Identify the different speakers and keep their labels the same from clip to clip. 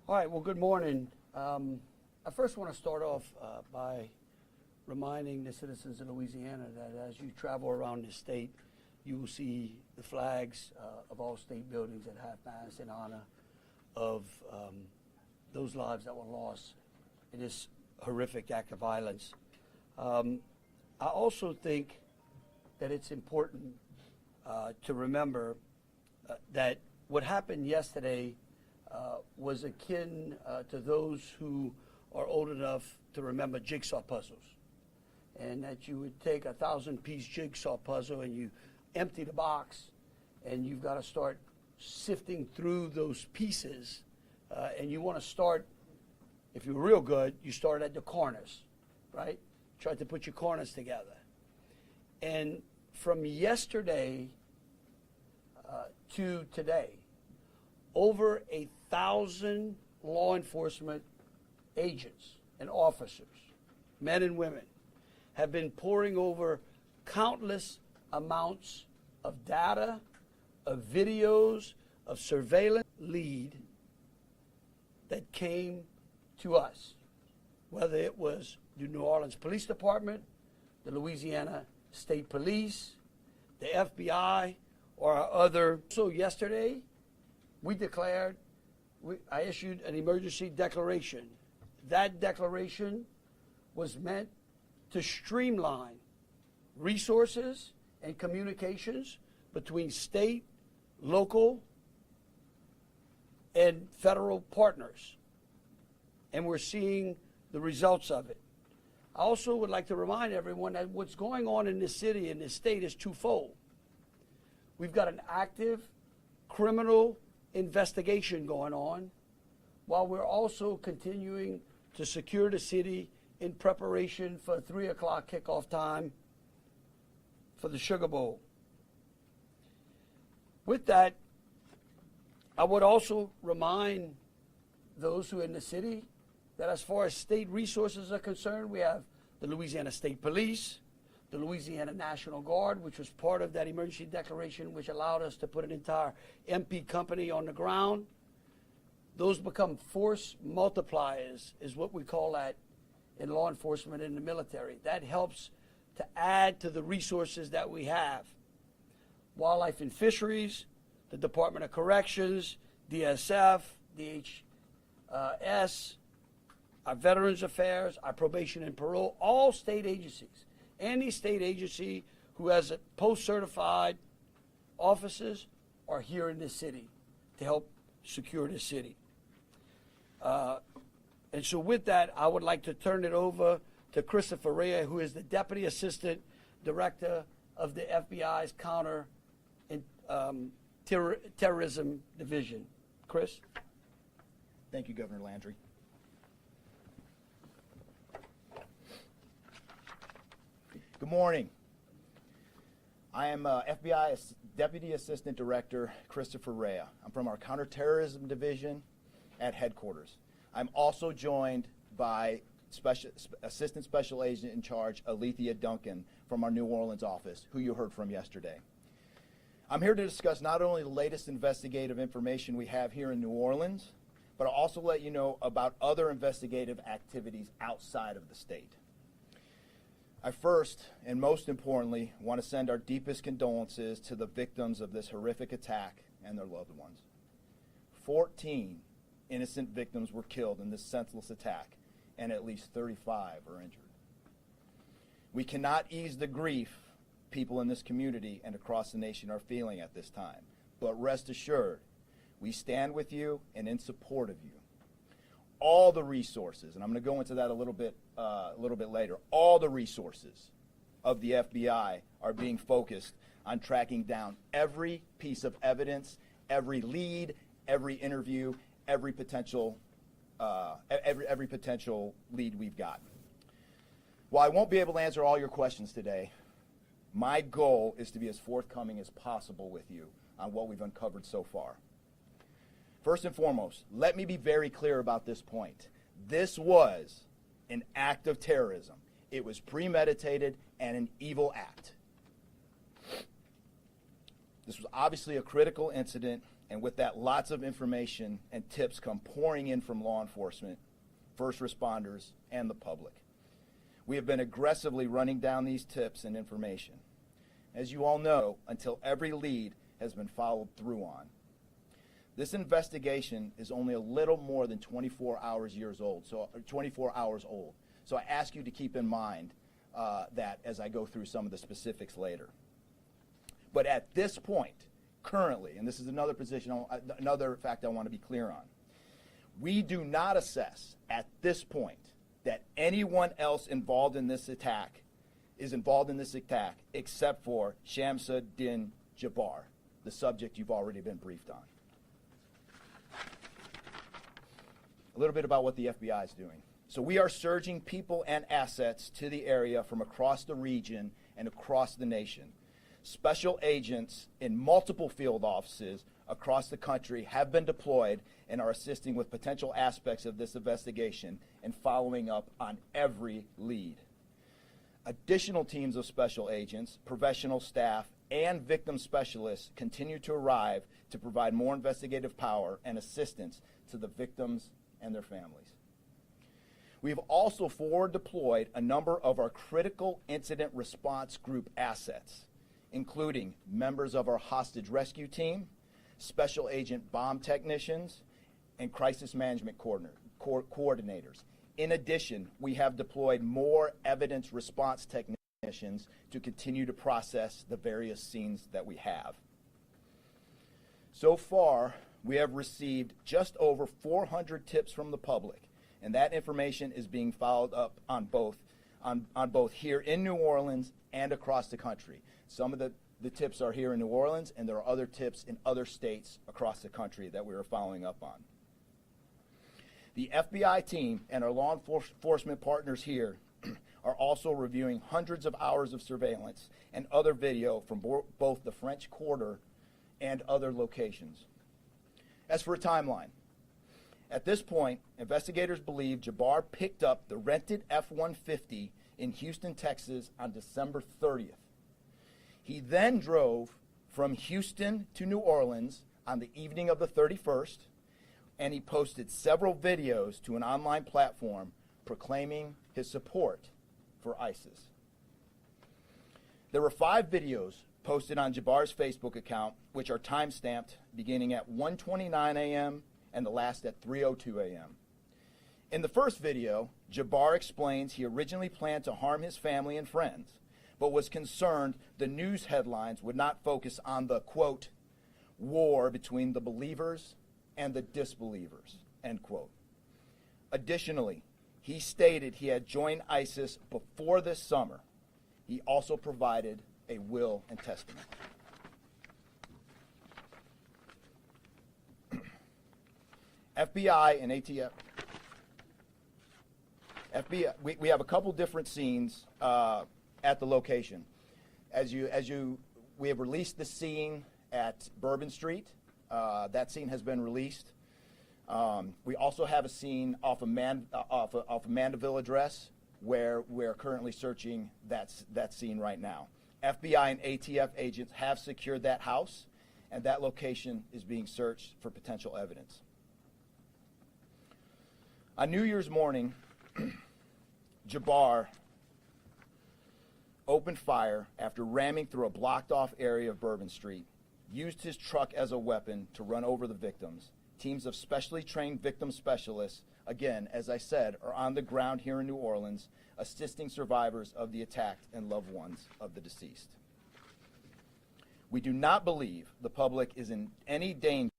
Speaker 1: All right, well, good morning. I first want to start off by reminding the citizens of Louisiana that as you travel around the state, you will see the flags of all state buildings at half-mast in honor of those lives that were lost in this horrific act of violence. I also think that it's important to remember that what happened yesterday was akin to those who are old enough to remember jigsaw puzzles, and that you would take 1,000-piece jigsaw puzzle and you empty the box, and you've got to start sifting through those pieces, and you want to start, if you're real good, you start at the corners, right? Try to put your corners together. And from yesterday to today, over 1,000 law enforcement agents and officers, men and women, have been poring over countless amounts of data, of videos, of surveillance lead that came to us, whether it was the New Orleans Police Department, the Louisiana State Police, the FBI, or our other. So yesterday, I issued an emergency declaration. That declaration was meant to streamline resources and communications between state, local, and federal partners. And we're seeing the results of it. I also would like to remind everyone that what's going on in this city and this state is twofold. We've got an active criminal investigation going on, while we're also continuing to secure the city in preparation for 3 o'clock kickoff time for the Sugar Bowl. With that, I would also remind those who are in the city that as far as state resources are concerned, we have the Louisiana State Police, the Louisiana National Guard, which was part of that emergency declaration, which allowed us to put an entire MP company on the ground. Those become force multipliers, is what we call that in law enforcement and the military. That helps to add to the resources that we have. Wildlife and Fisheries, the Department of Corrections, DSF, DHS, our Veterans Affairs, our Probation and Parole, all state agencies. Any state agency who has a post-certified officers are here in this city to help secure the city. And so with that, I would like to turn it over to Christopher Rea, who is the Deputy Assistant Director of the FBI's Counter Terrorism Division. Chris?
Speaker 2: Thank you, Governor Landry. Good morning. I am FBI Deputy Assistant Director Christopher Rea. I'm from our Counterterrorism Division at headquarters. I'm also joined by Assistant Special Agent in Charge Alethea Duncan from our New Orleans office, who you heard from yesterday. I'm here to discuss not only the latest investigative information we have here in New Orleans, but I'll also let you know about other investigative activities outside of the state. I first, and most importantly, want to send our deepest condolences to the victims of this horrific attack and their loved ones. 14 innocent victims were killed in this senseless attack, and at least 35 are injured. We cannot ease the grief people in this community and across the nation are feeling at this time, but rest assured, we stand with you and in support of you. All the resources, and I'm going to go into that a little bit later, all the resources of the FBI are being focused on tracking down every piece of evidence, every lead, every interview, every potential lead we've got. While I won't be able to answer all your questions today, my goal is to be as forthcoming as possible with you on what we've uncovered so far. First and foremost, let me be very clear about this point. This was an act of terrorism. It was premeditated and an evil act. This was obviously a critical incident And with that, lots of information and tips come pouring in from law enforcement, first responders, and the public. We have been aggressively running down these tips and information, as you all know, until every lead has been followed through on. This investigation is only a little more than 24 hours old. So I ask you to keep in mind that as I go through some of the specifics later. But at this point, currently, and this is another fact I want to be clear on, we do not assess at this point that anyone else involved in this attack except for Shamsuddin Jabbar, the subject you've already been briefed on. A little bit about what the FBI is doing. So we are surging people and assets to the area from across the region and across the nation. Special agents in multiple field offices across the country have been deployed and are assisting with potential aspects of this investigation and following up on every lead. Additional teams of special agents, professional staff, and victim specialists continue to arrive to provide more investigative power and assistance to the victims and their families. We have also forward deployed a number of our critical incident response group assets, including members of our hostage rescue team, special agent bomb technicians, and crisis management coordinators. In addition, we have deployed more evidence response technicians to continue to process the various scenes that we have. So far, we have received just over 400 tips from the public, and that information is being followed up on both here in New Orleans and across the country. Some of the tips are here in New Orleans, and there are other tips in other states across the country that we are following up on. The FBI team and our law enforcement partners here are also reviewing hundreds of hours of surveillance and other video from both the French Quarter and other locations. As for a timeline, at this point, investigators believe Jabbar picked up the rented F-150 in Houston, Texas on December 30th. He then drove from Houston to New Orleans on the evening of the 31st, and he posted several videos to an online platform proclaiming his support for ISIS. There were 5 videos posted on Jabbar's Facebook account, which are time-stamped beginning at 1:29 a.m. and the last at 3:02 a.m. In the first video, Jabbar explains he originally planned to harm his family and friends, but was concerned the news headlines would not focus on the, quote, war between the believers and the disbelievers, end quote. Additionally, he stated he had joined ISIS before this summer. He also provided a will and testament. FBI and ATF. We have a couple different scenes at the location. We have released the scene at Bourbon Street. That scene has been released. We also have a scene off of Mandeville Address where we're currently searching that scene right now. FBI and ATF agents have secured that house, and that location is being searched for potential evidence. On New Year's morning, Jabbar opened fire after ramming through a blocked-off area of Bourbon Street, used his truck as a weapon to run over the victims. Teams of specially trained victim specialists, again, as I said, are on the ground here in New Orleans, assisting survivors of the attack and loved ones of the deceased. We do not believe the public is in any danger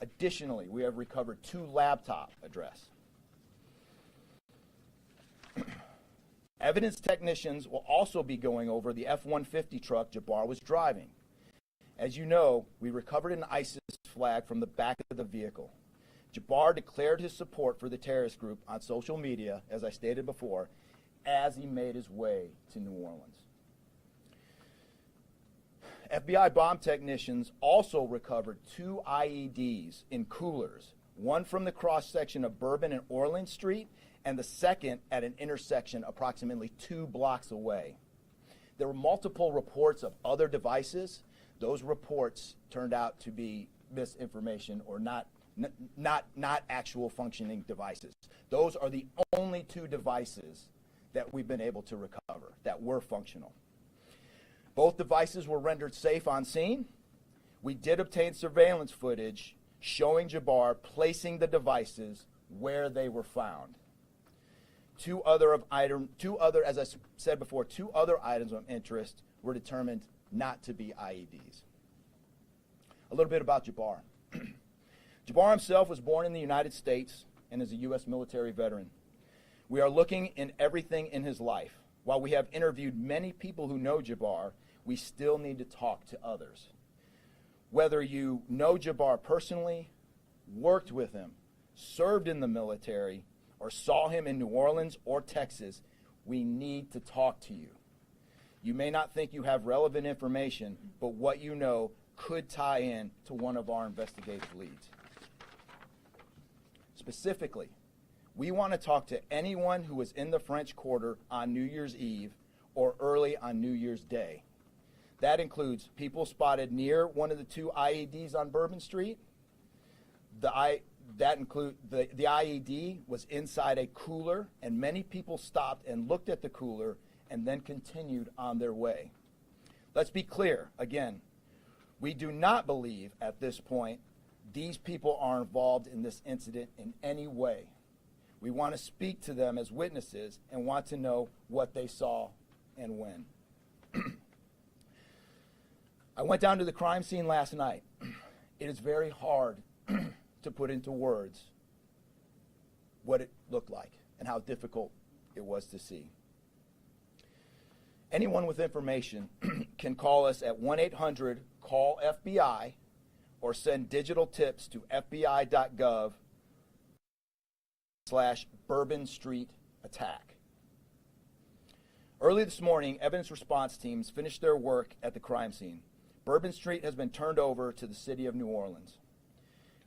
Speaker 2: Additionally, we have recovered 2 laptop addresses. Evidence technicians will also be going over the F-150 truck Jabbar was driving. As you know, we recovered an ISIS flag from the back of the vehicle. Jabbar declared his support for the terrorist group on social media, as I stated before, as he made his way to New Orleans. FBI bomb technicians also recovered 2 IEDs in coolers, one from the cross-section of Bourbon and Orleans Street, and the second at an intersection approximately 2 blocks away. There were multiple reports of other devices. Those reports turned out to be misinformation or not actual functioning devices. Those are the only 2 devices that we've been able to recover that were functional. Both devices were rendered safe on scene. We did obtain surveillance footage showing Jabbar placing the devices where they were found. As I said before, 2 other items of interest were determined not to be IEDs. A little bit about Jabbar. Jabbar himself was born in the United States and is a U.S. military veteran. We are looking in everything in his life. While we have interviewed many people who know Jabbar, we still need to talk to others. Whether you know Jabbar personally, worked with him, served in the military, or saw him in New Orleans or Texas, we need to talk to you. You may not think you have relevant information, but what you know could tie in to one of our investigative leads. Specifically, we want to talk to anyone who was in the French Quarter on New Year's Eve or early on New Year's Day. That includes people spotted near one of the 2 IEDs on Bourbon Street. The IED was inside a cooler, and many people stopped and looked at the cooler and then continued on their way. Let's be clear, again, we do not believe at this point these people are involved in this incident in any way. We want to speak to them as witnesses and want to know what they saw and when. I went down to the crime scene last night. It is very hard to put into words what it looked like and how difficult it was to see. Anyone with information can call us at 1-800-CALL-FBI or send digital tips to fbi.gov/Bourbon Street attack. Early this morning, evidence response teams finished their work at the crime scene. Bourbon Street has been turned over to the city of New Orleans.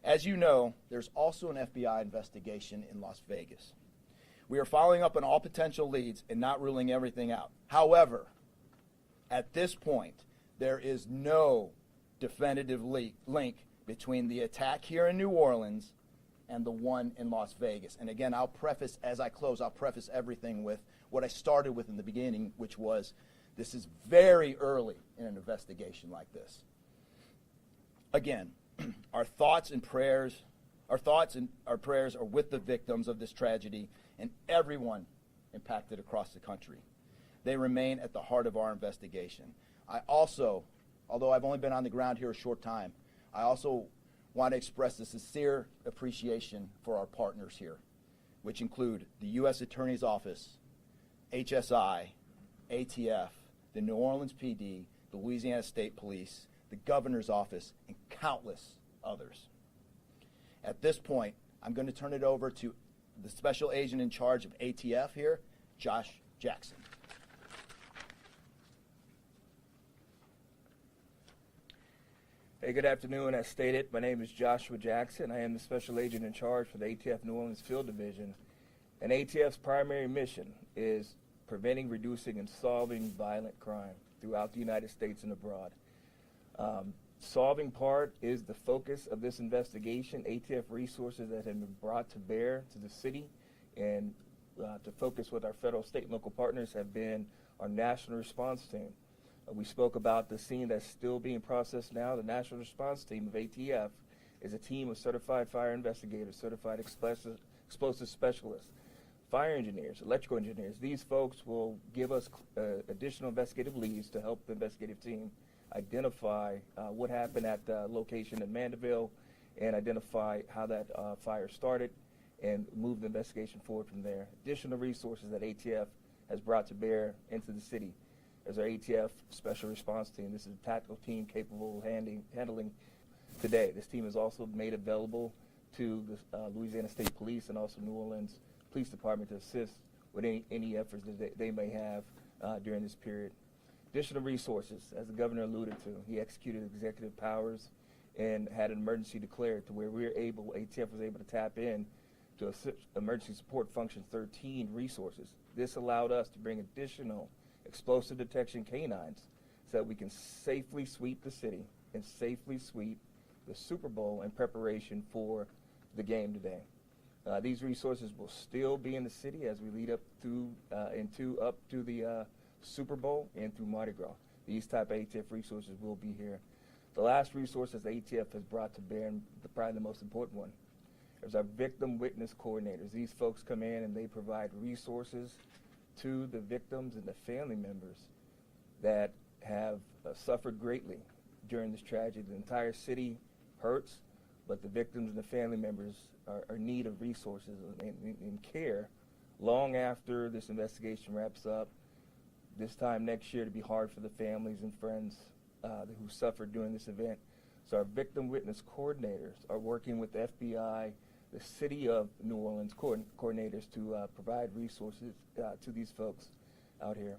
Speaker 2: As you know, there's also an FBI investigation in Las Vegas. We are following up on all potential leads and not ruling everything out. However, at this point, there is no definitive link between the attack here in New Orleans and the one in Las Vegas. And again, I'll preface everything with what I started with in the beginning, which was this is very early in an investigation like this. Again, our thoughts and prayers are with the victims of this tragedy and everyone impacted across the country. They remain at the heart of our investigation. I also, although I've only been on the ground here a short time, I also want to express a sincere appreciation for our partners here, which include the U.S. Attorney's Office, HSI, ATF, the New Orleans PD, the Louisiana State Police, the Governor's Office, and countless others. At this point, I'm going to turn it over to the Special Agent in charge of ATF here, Josh Jackson.
Speaker 3: Hey, good afternoon. As stated, my name is Joshua Jackson. I am the Special Agent in charge for the ATF New Orleans Field Division. And ATF's primary mission is preventing, reducing, and solving violent crime throughout the United States and abroad. Solving part is the focus of this investigation. ATF resources that have been brought to bear to the city and to focus with our federal, state, and local partners have been our national response team. We spoke about the scene that's still being processed now. The national response team of ATF is a team of certified fire investigators, certified explosive specialists, fire engineers, electrical engineers. These folks will give us additional investigative leads to help the investigative team identify what happened at the location in Mandeville and identify how that fire started and move the investigation forward from there. Additional resources that ATF has brought to bear into the city is our ATF Special Response Team. This is a tactical team capable of handling today. This team is also made available to the Louisiana State Police and also New Orleans Police Department to assist with any efforts that they may have during this period. Additional resources, as the governor alluded to, he executed executive powers and had an emergency declared to where ATF was able to tap in to Emergency Support Function 13 resources. This allowed us to bring additional explosive detection canines so that we can safely sweep the city and safely sweep the Super Bowl in preparation for the game today. These resources will still be in the city as we lead up to the Super Bowl and through Mardi Gras. These type of ATF resources will be here. The last resources the ATF has brought to bear, and probably the most important one, is our victim witness coordinators. These folks come in and they provide resources to the victims and the family members that have suffered greatly during this tragedy. The entire city hurts, but the victims and the family members are in need of resources and care long after this investigation wraps up. This time next year to be hard for the families and friends who suffered during this event. So our victim witness coordinators are working with the FBI, the City of New Orleans coordinators to provide resources to these folks out here.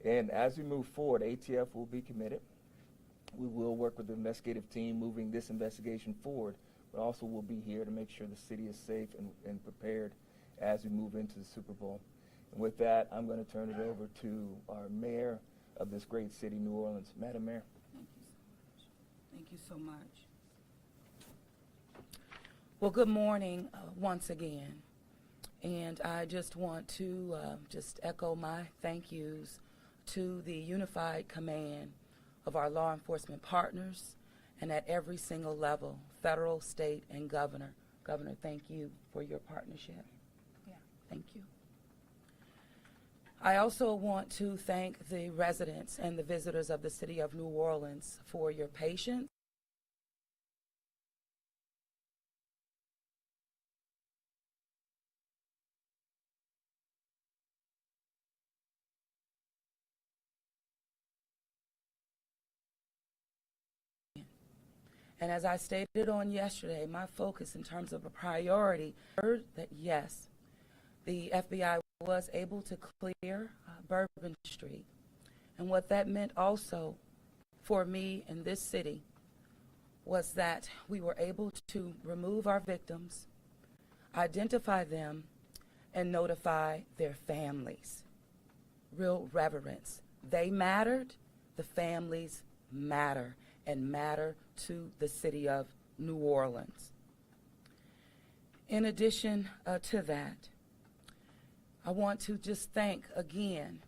Speaker 3: And as we move forward, ATF will be committed. We will work with the investigative team moving this investigation forward, but also we'll be here to make sure the city is safe and prepared as we move into the Super Bowl. And with that, I'm going to turn it over to our mayor of this great city, New Orleans. Madam Mayor.
Speaker 4: Thank you so much. Well, good morning once again. And I just want to just echo my thank yous to the unified command of our law enforcement partners and at every single level, federal, state, and governor. Governor, thank you for your partnership. Yeah, thank you. I also want to thank the residents and the visitors of the city of New Orleans for your patience. And as I stated on yesterday, my focus in terms of a priority, heard that yes, the FBI was able to clear Bourbon Street. And what that meant also for me in this city was that we were able to remove our victims, identify them, and notify their families. Real reverence. They mattered, the families matter, and matter to the city of New Orleans. In addition to that, I want to just thank again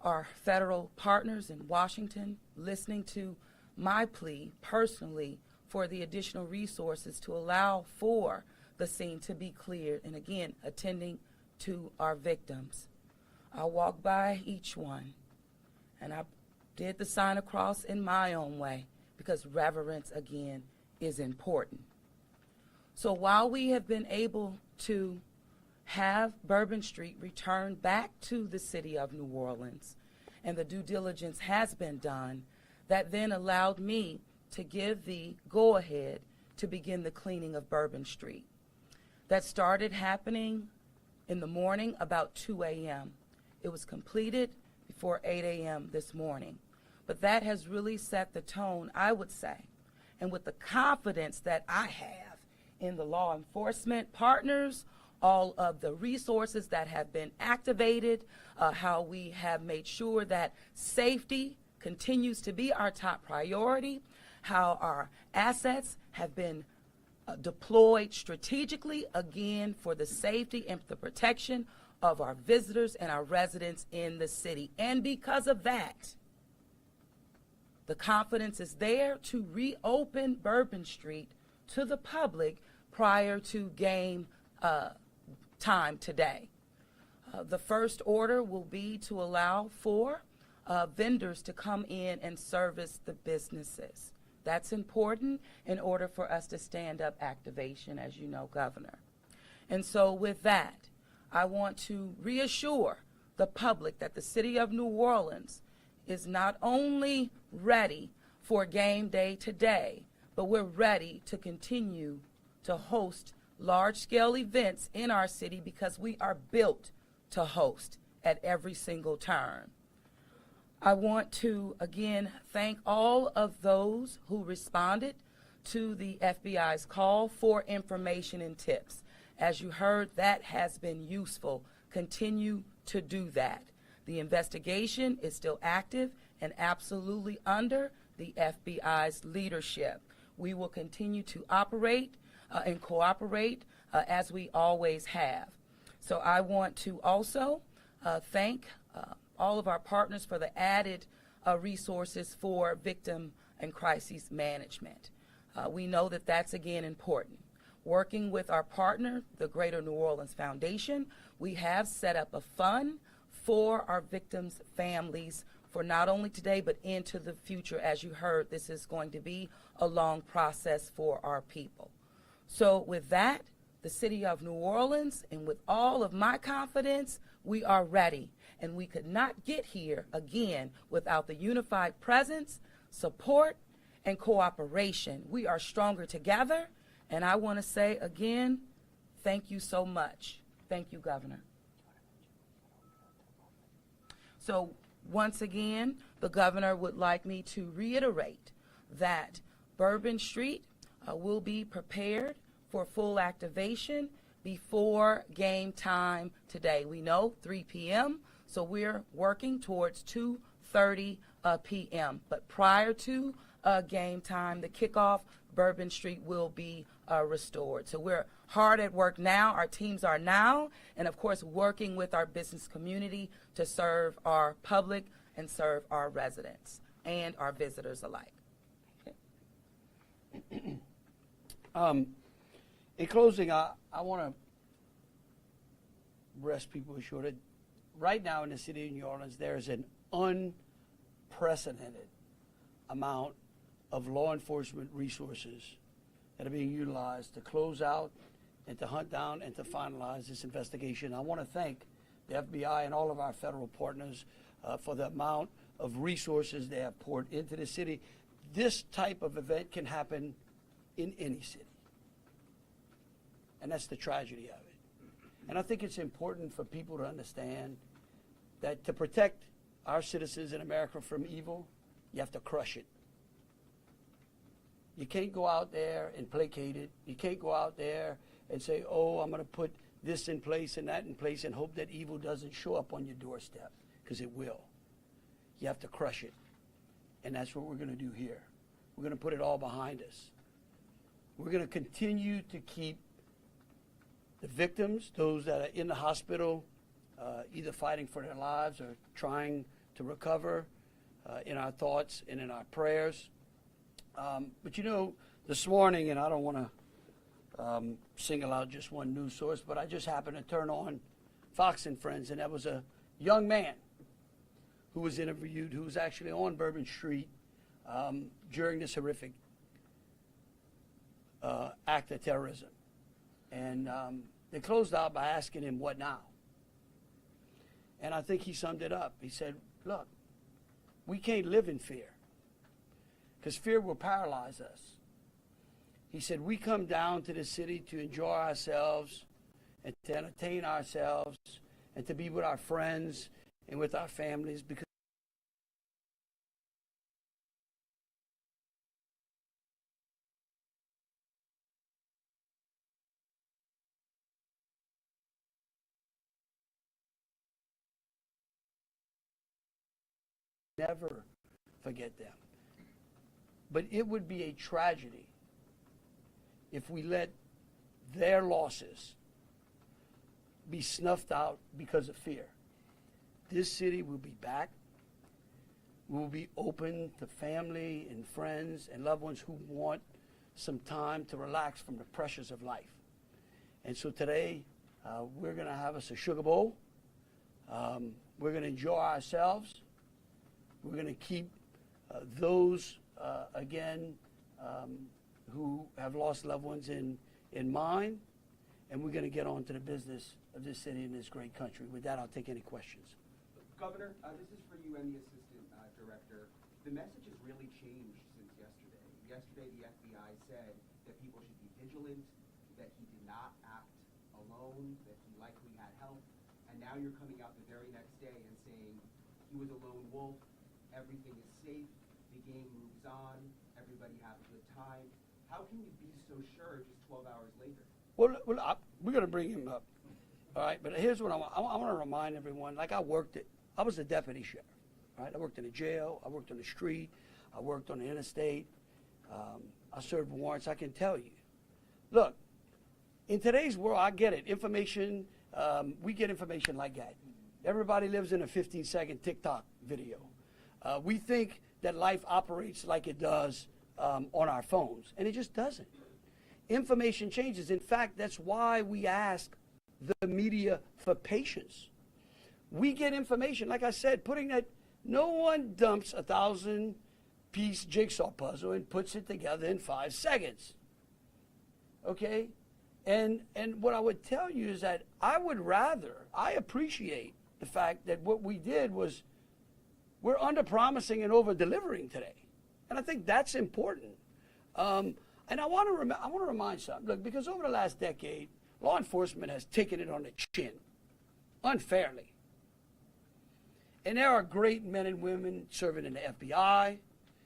Speaker 4: our federal partners in Washington listening to my plea personally for the additional resources to allow for the scene to be cleared and again attending to our victims. I walked by each one and I did the sign of cross in my own way because reverence again is important. So while we have been able to have Bourbon Street returned back to the city of New Orleans, and the due diligence has been done, that then allowed me to give the go-ahead to begin the cleaning of Bourbon Street. That started happening in the morning about 2 a.m. It was completed before 8 a.m. this morning. But that has really set the tone, I would say, and with the confidence that I have in the law enforcement partners, all of the resources that have been activated, how we have made sure that safety continues to be our top priority, how our assets have been deployed strategically, again, for the safety and the protection of our visitors and our residents in the city. And because of that, the confidence is there to reopen Bourbon Street to the public prior to game time today. The first order will be to allow for vendors to come in and service the businesses. That's important in order for us to stand up activation, as you know, Governor. And so with that, I want to reassure the public that the city of New Orleans is not only ready for game day today, but we're ready to continue to host large-scale events in our city because we are built to host at every single turn. I want to again thank all of those who responded to the FBI's call for information and tips. As you heard, that has been useful. Continue to do that. The investigation is still active and absolutely under the FBI's leadership. We will continue to operate and cooperate as we always have. So I want to also thank all of our partners for the added resources for victim and crisis management. We know that that's again important. Working with our partner, the Greater New Orleans Foundation, we have set up a fund for our victims' families for not only today but into the future. As you heard, this is going to be a long process for our people. So with that, the city of New Orleans, and with all of my confidence, we are ready. And we could not get here again without the unified presence, support, and cooperation. We are stronger together. And I want to say again, thank you so much. Thank you, Governor. So once again, the governor would like me to reiterate that Bourbon Street will be prepared for full activation before game time today. We know 3 p.m., so we're working towards 2:30 p.m. But prior to game time, the kickoff, Bourbon Street will be restored. So we're hard at work now. Our teams are now, and of course, working with our business community to serve our public and serve our residents and our visitors alike.
Speaker 1: In closing, I want to rest people assured that right now in the city of New Orleans, there is an unprecedented amount of law enforcement resources that are being utilized to close out and to hunt down and to finalize this investigation. I want to thank the FBI and all of our federal partners for the amount of resources they have poured into the city. This type of event can happen in any city. And that's the tragedy of it. And I think it's important for people to understand that to protect our citizens in America from evil, you have to crush it. You can't go out there and placate it. You can't go out there and say, oh, I'm going to put this in place and that in place and hope that evil doesn't show up on your doorstep, because it will. You have to crush it. And that's what we're going to do here. We're going to put it all behind us. We're going to continue to keep the victims, those that are in the hospital, either fighting for their lives or trying to recover, in our thoughts and in our prayers. But you know, this morning, and I don't want to single out just one news source, but I just happened to turn on Fox and Friends, and there was a young man who was interviewed who was actually on Bourbon Street during this horrific act of terrorism. And they closed out by asking him, what now? And I think he summed it up. He said, look, we can't live in fear, because fear will paralyze us. He said, we come down to the city to enjoy ourselves and to entertain ourselves and to be with our friends and with our families, because never forget them. But it would be a tragedy if we let their losses be snuffed out because of fear. This city will be back. We will be open to family and friends and loved ones who want some time to relax from the pressures of life. And so today, we're going to have us a sugar bowl. We're going to enjoy ourselves. We're going to keep those, again, who have lost loved ones in mind, and we're going to get on to the business of this city and this great country. With that, I'll take any questions.
Speaker 5: Governor, this is for you and the Assistant Director. The message has really changed since yesterday. Yesterday, the FBI said that people should be vigilant, that he did not act alone, that he likely had help, and now you're coming out the very next day and saying he was a lone wolf, everything is safe, the game moves on, everybody has a good time. How can you be so sure just 12 hours later?
Speaker 1: Well, we're going to bring him up. All right, but here's what I want to remind everyone. Like I was a deputy sheriff. Right, I worked in a jail. I worked on the street. I worked on the interstate. I served warrants. I can tell you. Look, in today's world, I get it. Information, we get information like that. Everybody lives in a 15-second TikTok video. We think that life operates like it does on our phones, and it just doesn't. Information changes. In fact, that's why we ask the media for patience. We get information, like I said, no one dumps 1,000-piece jigsaw puzzle and puts it together in 5 seconds. Okay? And what I would tell you is that I appreciate the fact that what we did was we're under-promising and over-delivering today. And I think that's important. And I want to remind something. Look, because over the last decade, law enforcement has taken it on the chin, unfairly. And there are great men and women serving in the FBI,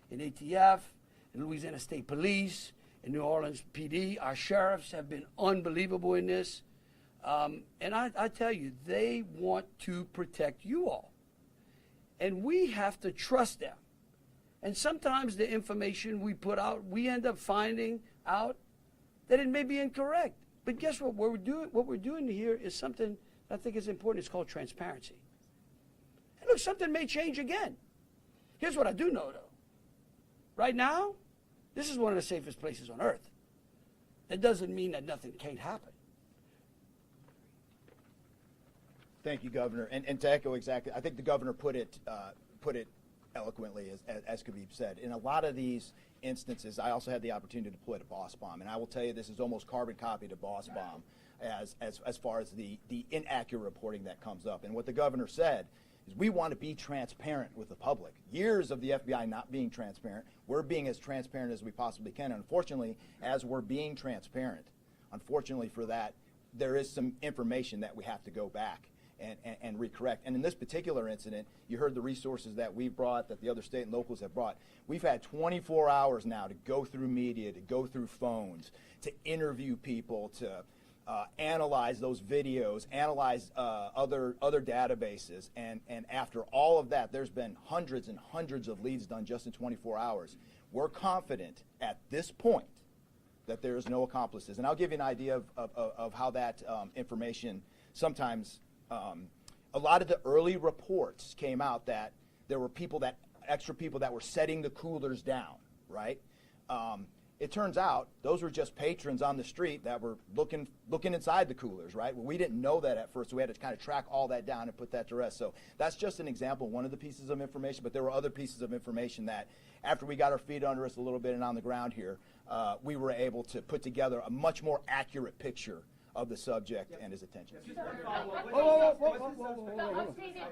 Speaker 1: in ATF, in Louisiana State Police, in New Orleans PD. Our sheriffs have been unbelievable in this. And I tell you, they want to protect you all. And we have to trust them. And sometimes the information we put out, we end up finding out that it may be incorrect. But guess what? What we're doing here is something that I think is important. It's called transparency. And look, something may change again. Here's what I do know, though. Right now, this is one of the safest places on earth. That doesn't mean that nothing can't happen.
Speaker 2: Thank you, Governor. And to echo exactly, I think the Governor put it eloquently, as could be said. In a lot of these instances, I also had the opportunity to deploy to Boss Bomb, and I will tell you this is almost carbon copy to Boss Bomb as far as the inaccurate reporting that comes up. And what the Governor said is we want to be transparent with the public. Years of the FBI not being transparent, we're being as transparent as we possibly can. Unfortunately, as we're being transparent, unfortunately for that, there is some information that we have to go back and recorrect. And in this particular incident, you heard the resources that we've brought, that the other state and locals have brought. We've had 24 hours now to go through media, to go through phones, to interview people, to analyze those videos, analyze other databases. And after all of that, there's been hundreds and hundreds of leads done just in 24 hours. We're confident at this point that there is no accomplices. And I'll give you an idea of how that information sometimes, a lot of the early reports came out that there were extra people that were setting the coolers down, right? It turns out those were just patrons on the street that were looking inside the coolers, right? Well, we didn't know that at first, so we had to kind of track all that down and put that to rest. So that's just an example, one of the pieces of information, but there were other pieces of information that after we got our feet under us a little bit and on the ground here, we were able to put together a much more accurate picture of the subject and his attention.
Speaker 6: The updated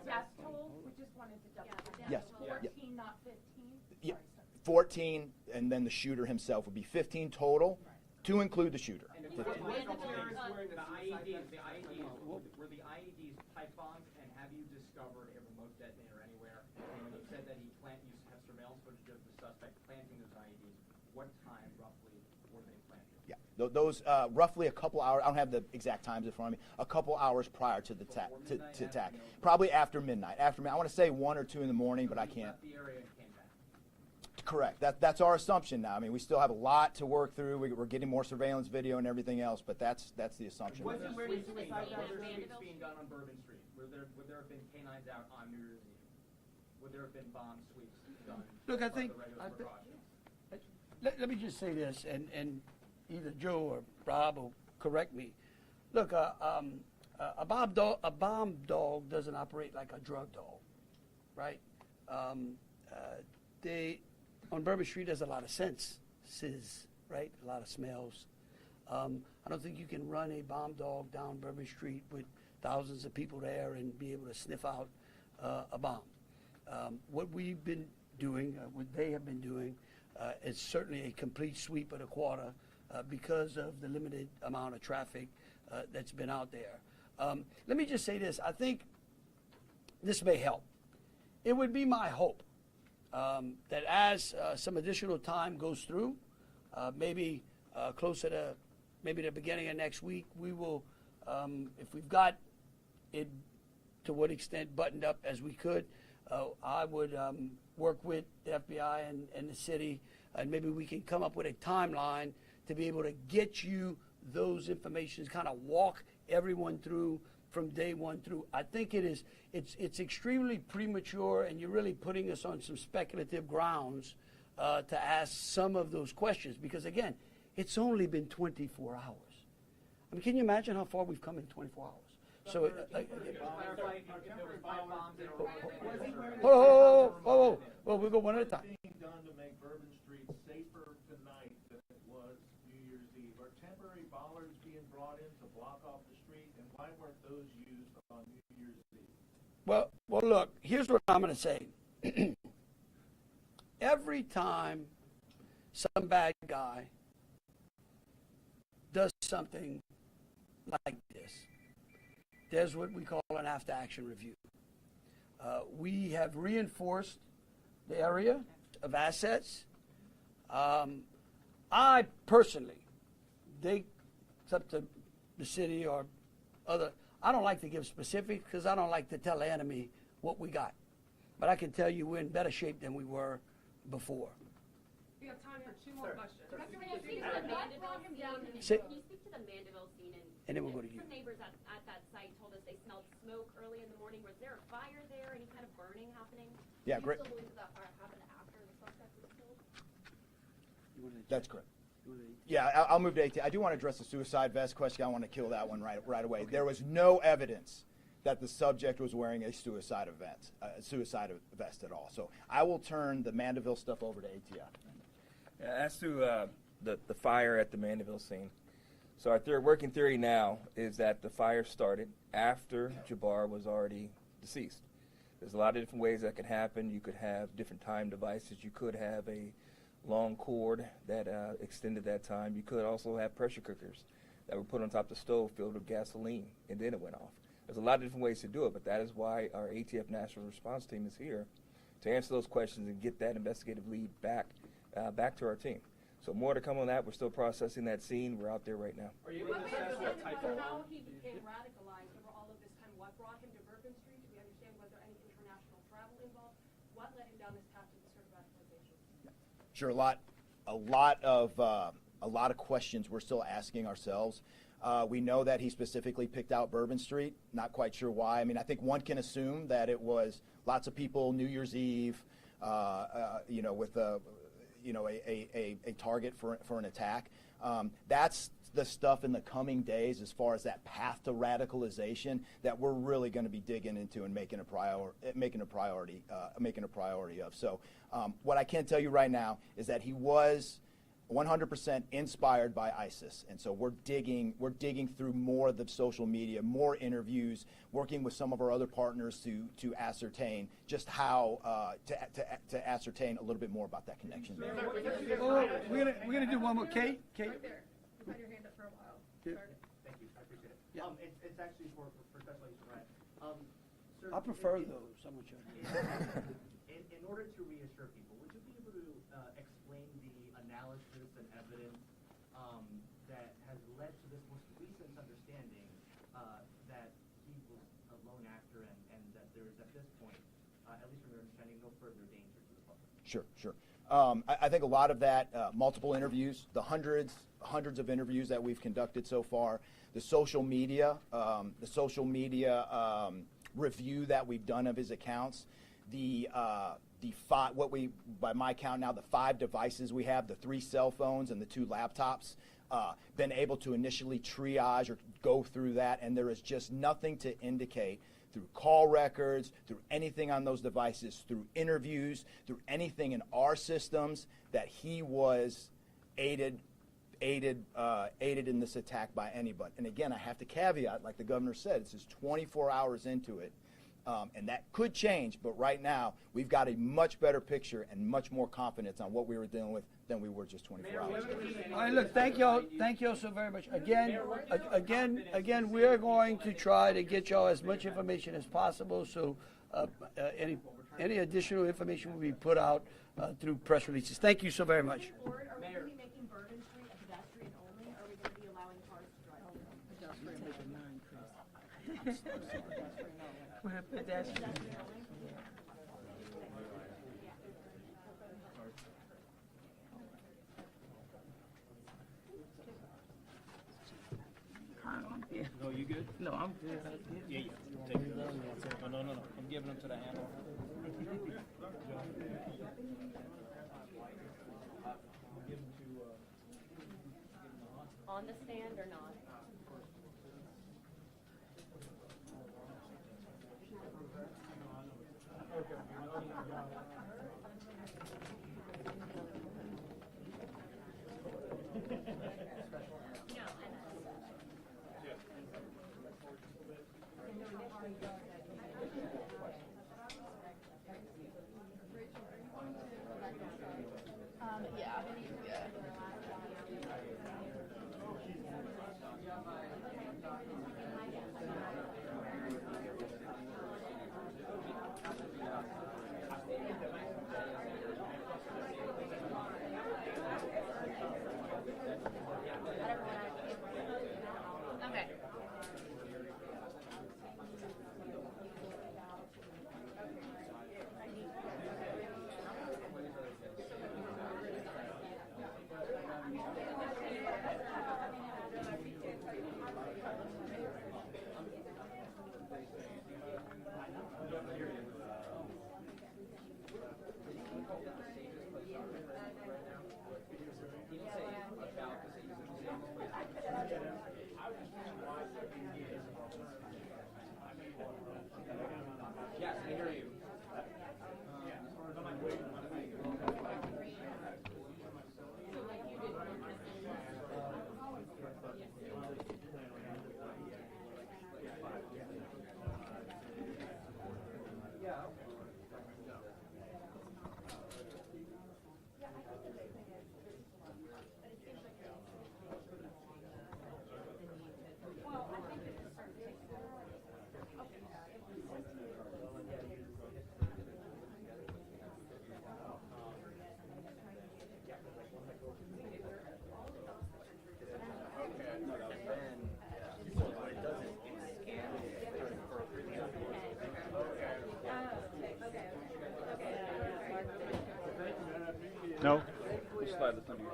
Speaker 6: death toll, we just wanted to double check.
Speaker 2: Yes.
Speaker 6: 14, not 15?
Speaker 2: Yeah.
Speaker 6: Sorry,
Speaker 2: 14, and then the shooter himself would be 15 total, to include the shooter.
Speaker 5: And
Speaker 7: Were the IEDs pipe bombs, and have you discovered a remote detonator anywhere? And you said that you have surveillance footage of the suspect planting those IEDs. What time roughly were they planted?
Speaker 2: Yeah, those roughly a couple hours. I don't have the exact times in front of me. A couple hours prior to the attack, probably after midnight. I want to say 1 or 2 in the morning, but I can't.
Speaker 7: Left the area and came back.
Speaker 2: Correct. That's our assumption now. I mean, we still have a lot to work through. We're getting more surveillance video and everything else, but that's the assumption.
Speaker 7: Was there
Speaker 6: Where
Speaker 7: sweeps
Speaker 6: did they
Speaker 7: being
Speaker 6: say
Speaker 7: done
Speaker 6: Vanderbilt?
Speaker 7: on Bourbon Street? Would there have been canines out on New Year's Eve? Would there have been bomb sweeps done?
Speaker 1: Look, I
Speaker 7: as part
Speaker 1: think-
Speaker 7: of the regular precautions?
Speaker 1: Let me just say this, and either Joe or Rob will correct me. Look, a bomb dog doesn't operate like a drug dog, right? On Bourbon Street, there's a lot of senses, right? A lot of smells. I don't think you can run a bomb dog down Bourbon Street with thousands of people there and be able to sniff out a bomb. What we've been doing, what they have been doing, is certainly a complete sweep of the quarter because of the limited amount of traffic that's been out there. Let me just say this. I think this may help. It would be my hope that as some additional time goes through, maybe closer to maybe the beginning of next week, we will, if we've got it to what extent buttoned up as we could, I would work with the FBI and the city, and maybe we can come up with a timeline to be able to get you those informations, kind of walk everyone through from day one through. I think it's extremely premature, and you're really putting us on some speculative grounds to ask some of those questions, because again, it's only been 24 hours. I mean, can you imagine how far we've come in 24 hours? So, whoa, we'll go one at a time.
Speaker 8: Being done to make Bourbon Street safer tonight than it was New Year's Eve? Are temporary bollards being brought in to block off the street, and why weren't those used on New Year's Eve?
Speaker 1: Well, look, here's what I'm going to say. Every time some bad guy does something like this, there's what we call an after-action review. We have reinforced the area of assets. I personally, it's up to the city or other. I don't like to give specifics because I don't like to tell the enemy what we got. But I can tell you we're in better shape than we were before.
Speaker 9: We have time for 2 more questions.
Speaker 6: Can you speak to the Mandeville scene?
Speaker 1: Say-
Speaker 6: Can you speak to the Mandeville scene?
Speaker 1: And then we'll go to you.
Speaker 6: Some neighbors at that site told us they smelled smoke early in the morning. Was there a fire there? Any kind of burning happening?
Speaker 2: Yeah,
Speaker 6: Do you
Speaker 2: great.
Speaker 6: still believe that fire happened after the suspect was killed?
Speaker 2: That's correct. Yeah, I'll move to AT. I do want to address the suicide vest question. I want to kill that one right away. Okay. There was no evidence that the subject was wearing a suicide vest at all. So I will turn the Mandeville stuff over to ATI.
Speaker 3: As to the fire at the Mandeville scene, so our working theory now is that the fire started after Jabbar was already deceased. There's a lot of different ways that could happen. You could have different time devices. You could have a long cord that extended that time. You could also have pressure cookers that were put on top of the stove filled with gasoline, and then it went off. There's a lot of different ways to do it, but that is why our ATF National Response Team is here to answer those questions and get that investigative lead back to our team. So more to come on that. We're still processing that scene. We're out there right now.
Speaker 7: Are you able to assess what type of...
Speaker 9: How he became radicalized over all of this time, what brought him to Bourbon Street? Do we understand whether any international travel involved? What led him down this path to this sort of radicalization?
Speaker 2: Sure, a lot of questions we're still asking ourselves. We know that he specifically picked out Bourbon Street. Not quite sure why. I mean, I think one can assume that it was lots of people New Year's Eve, with a target for an attack. That's the stuff in the coming days as far as that path to radicalization that we're really going to be digging into and making a priority of. So what I can tell you right now is that he was 100% inspired by ISIS, and so we're digging through more of the social media, more interviews, working with some of our other partners to ascertain just how to ascertain a little bit more about that connection.
Speaker 1: Oh, we're gonna do one more. Kate.
Speaker 9: Right there. You've had your hand up for a while.
Speaker 1: Yeah.
Speaker 9: Sorry.
Speaker 7: Thank you, I appreciate it.
Speaker 1: Yeah.
Speaker 7: It's actually for Special Agent Ryan. Sir,
Speaker 1: I prefer those. I'm not sure.
Speaker 7: In order to reassure people, would you be able to explain the analysis and evidence that has led to this most recent understanding that he was a lone actor and that there is at this point, at least from your understanding, no further danger to the public?
Speaker 2: Sure. I think a lot of that, multiple interviews, the hundreds of interviews that we've conducted so far, the social media review that we've done of his accounts, by my count now, the 5 devices we have, the 3 cell phones and the 2 laptops, been able to initially triage or go through that, and there is just nothing to indicate through call records, through anything on those devices, through interviews, through anything in our systems that he was aided in this attack by anybody. And again, I have to caveat, like the governor said, it's just 24 hours into it. And that could change, but right now we've got a much better picture and much more confidence on what we were dealing with than we were just 24 hours ago.
Speaker 1: All right, look, thank y'all so very much. Again, we are going to try to get y'all as much information as possible. So, any Any additional information will be put out through press releases. Thank you so very much.
Speaker 9: Board, are we going to be making Bourbon Street a pedestrian only, or are we going to be allowing cars to drive over?
Speaker 10: No, you good?
Speaker 4: No, I'm good.
Speaker 10: Yeah, yeah. Take it. No. I'm giving them to the handle.
Speaker 6: On the stand or not? Okay.
Speaker 5: Yes, I hear you.
Speaker 11: No? We'll slide this under you.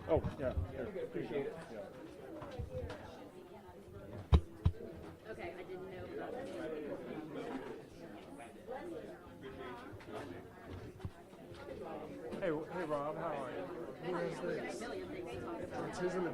Speaker 11: Oh, yeah. Here. Appreciate it. Yeah.
Speaker 6: Okay, I didn't know about that.
Speaker 11: Hey, Rob, how are you?
Speaker 6: Who is this? It's his in the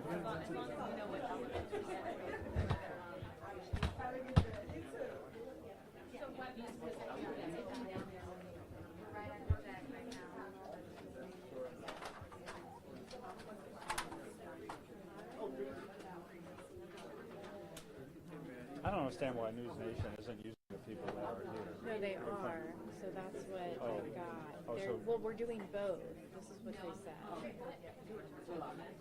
Speaker 11: I don't understand why News Nation isn't using the people that are here.
Speaker 12: No, they are. So that's what
Speaker 11: Oh.
Speaker 12: they've got.
Speaker 11: Oh,
Speaker 12: They're,
Speaker 11: so-
Speaker 12: well, we're doing both. This is what they said.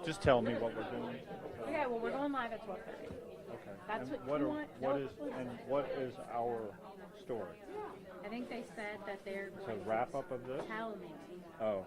Speaker 11: Just tell me what we're doing.
Speaker 12: Okay, well, we're going live at 12:30.
Speaker 11: Okay.
Speaker 12: That's
Speaker 11: And
Speaker 12: what you
Speaker 11: are-
Speaker 12: want?
Speaker 11: What
Speaker 12: No,
Speaker 11: is
Speaker 12: please.
Speaker 11: and what is our story?
Speaker 12: I think they said that they're
Speaker 11: It's a
Speaker 12: going
Speaker 11: wrap up of this?
Speaker 12: to tell me.
Speaker 11: Oh.